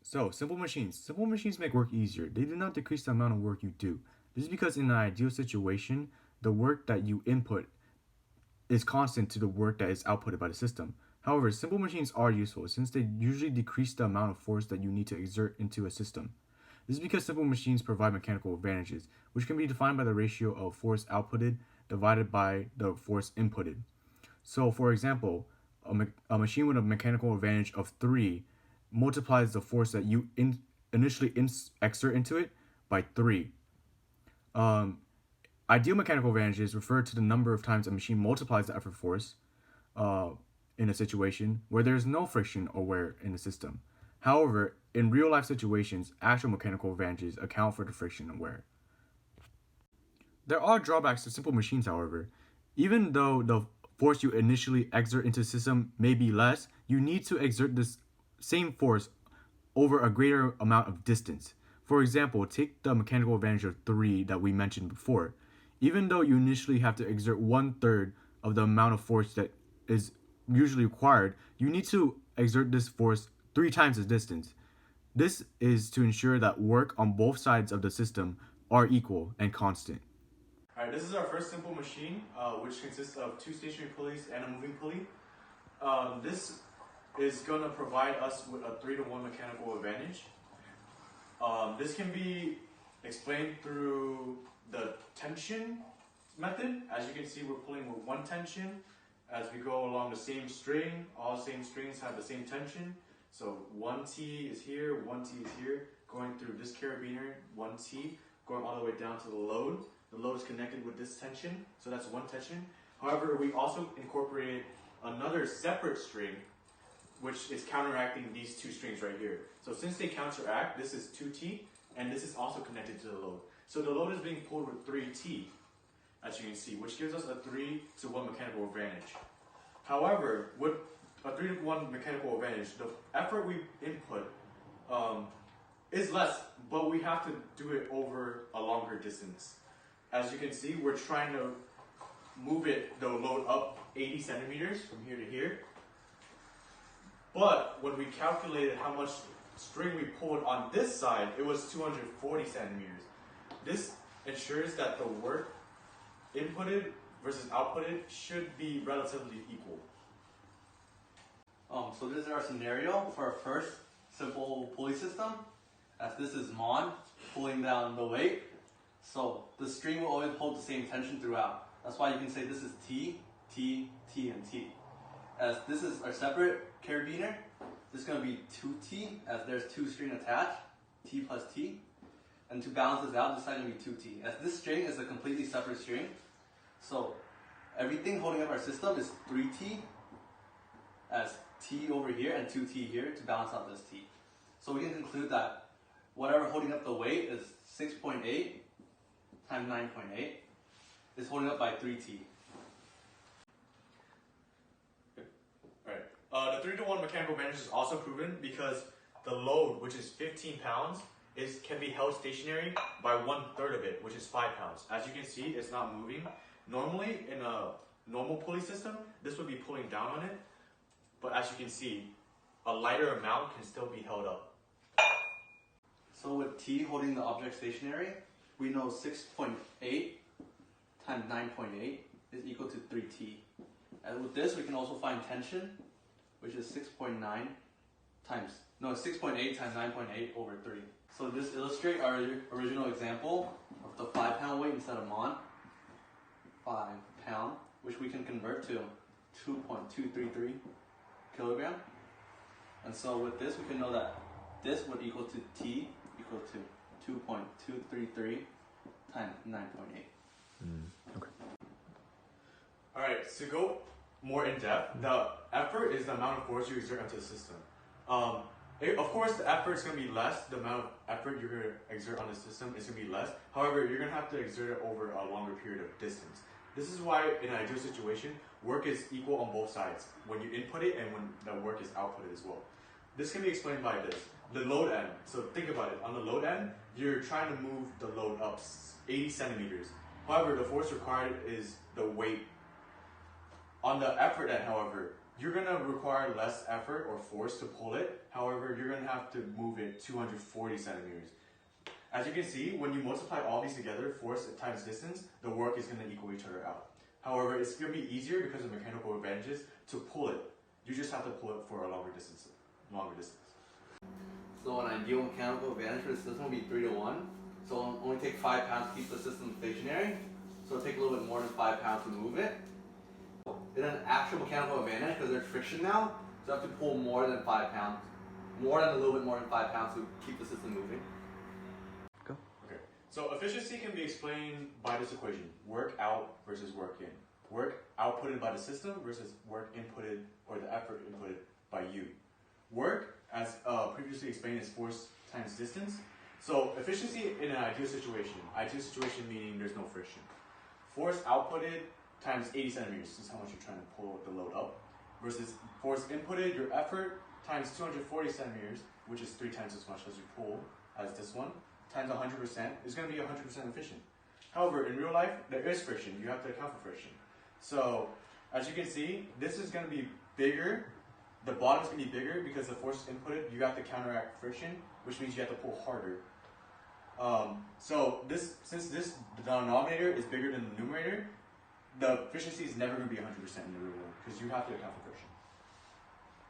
So, simple machines. Simple machines make work easier. They do not decrease the amount of work you do. This is because in an ideal situation, the work that you input is constant to the work that is outputted by the system. However, simple machines are useful since they usually decrease the amount of force that you need to exert into a system. This is because simple machines provide mechanical advantages, which can be defined by the ratio of force outputted divided by the force inputted. So, for example, a machine with a mechanical advantage of 3 multiplies the force that you initially exert into it by 3. Um, Ideal mechanical advantages refer to the number of times a machine multiplies the effort force uh, in a situation where there is no friction or wear in the system. However, in real life situations, actual mechanical advantages account for the friction and wear. There are drawbacks to simple machines, however. Even though the force you initially exert into the system may be less, you need to exert this same force over a greater amount of distance. For example, take the mechanical advantage of 3 that we mentioned before. Even though you initially have to exert 1/3 of the amount of force that is usually required, you need to exert this force 3 times the distance. This is to ensure that work on both sides of the system are equal and constant. Alright, this is our first simple machine, which consists of 2 stationary pulleys and a moving pulley. This is going to provide us with a 3-to-1 mechanical advantage. This can be explained through the tension method. As you can see, we're pulling with 1 tension. As we go along the same string, all same strings have the same tension. So 1T is here, 1T is here, going through this carabiner, 1T, going all the way down to the load. The load is connected with this tension, so that's 1 tension. However, we also incorporated another separate string, which is counteracting these 2 strings right here. So since they counteract, this is 2T, and this is also connected to the load. So the load is being pulled with 3T, as you can see, which gives us a 3-to-1 mechanical advantage. However, with a 3-to-1 mechanical advantage, the effort we input is less, but we have to do it over a longer distance. As you can see, we're trying to move the load up 80 centimeters from here to here. But when we calculated how much string we pulled on this side, it was 240 centimeters. This ensures that the work inputted versus outputted should be relatively equal. So this is our scenario for our first simple pulley system, as this is Mon pulling down the weight. So the string will always hold the same tension throughout. That's why you can say this is T, T, T, and T. As this is our separate carabiner, this is going to be 2T, as there's 2 strings attached, T plus T. And to balance this out, this side is going to be 2T. As this string is a completely separate string, so everything holding up our system is 3T, as T over here and 2T here to balance out this T. So we can conclude that whatever holding up the weight is 6.8 times 9.8 is holding up by 3T. The 3-to-1 mechanical advantage is also proven because the load, which is 15 pounds, can be held stationary by 1/3 of it, which is 5 pounds. As you can see, it's not moving. Normally, in a normal pulley system, this would be pulling down on it, but as you can see, a lighter amount can still be held up. So with T holding the object stationary, we know 6.8 times 9.8 is equal to 3T. And with this, we can also find tension, which is 6.8 times 9.8 over 3. So this illustrates our original example of the 5-pound weight instead of Mon. 5 pound, which we can convert to 2.233 kilogram. And so with this, we can know that this would equal to T equal to 2.233 times 9.8. Okay. Alright, to go more in depth, the effort is the amount of force you exert onto the system. Of course, the effort is going to be less. The amount of effort you're going to exert on the system is going to be less. However, you're going to have to exert it over a longer period of distance. This is why, in an ideal situation, work is equal on both sides, when you input it and when the work is outputted as well. This can be explained by this. The load end. So think about it. On the load end, you're trying to move the load up 80 centimeters. However, the force required is the weight. On the effort end, however, you're gonna require less effort or force to pull it. However, you're gonna have to move it 240 centimeters. As you can see, when you multiply all these together, force times distance, the work is gonna equal each other out. However, it's gonna be easier because of mechanical advantages to pull it. You just have to pull it for a longer distance. So an ideal mechanical advantage for the system will be 3 to 1. So it'll only take 5 pounds to keep the system stationary. So it'll take a little bit more than 5 pounds to move it. In an actual mechanical advantage, because there's friction now, so you have to pull more than 5 pounds. A little bit more than 5 pounds to keep the system moving. Go. Okay. So efficiency can be explained by this equation: work out versus work in. Work outputted by the system versus work inputted, or the effort inputted by you. Work, as previously explained, is force times distance. So efficiency in an ideal situation meaning there's no friction. Force outputted times 80 centimeters, this is how much you're trying to pull the load up, versus force inputted, your effort, times 240 centimeters, which is 3 times as much as you pull as this one, times 100%, is going to be 100% efficient. However, in real life, there is friction. You have to account for friction. So, as you can see, this is going to be bigger. The bottom is going to be bigger because the force inputted, you have to counteract friction, which means you have to pull harder. Since the denominator is bigger than the numerator, the efficiency is never going to be 100% in the real world because you have to account for friction.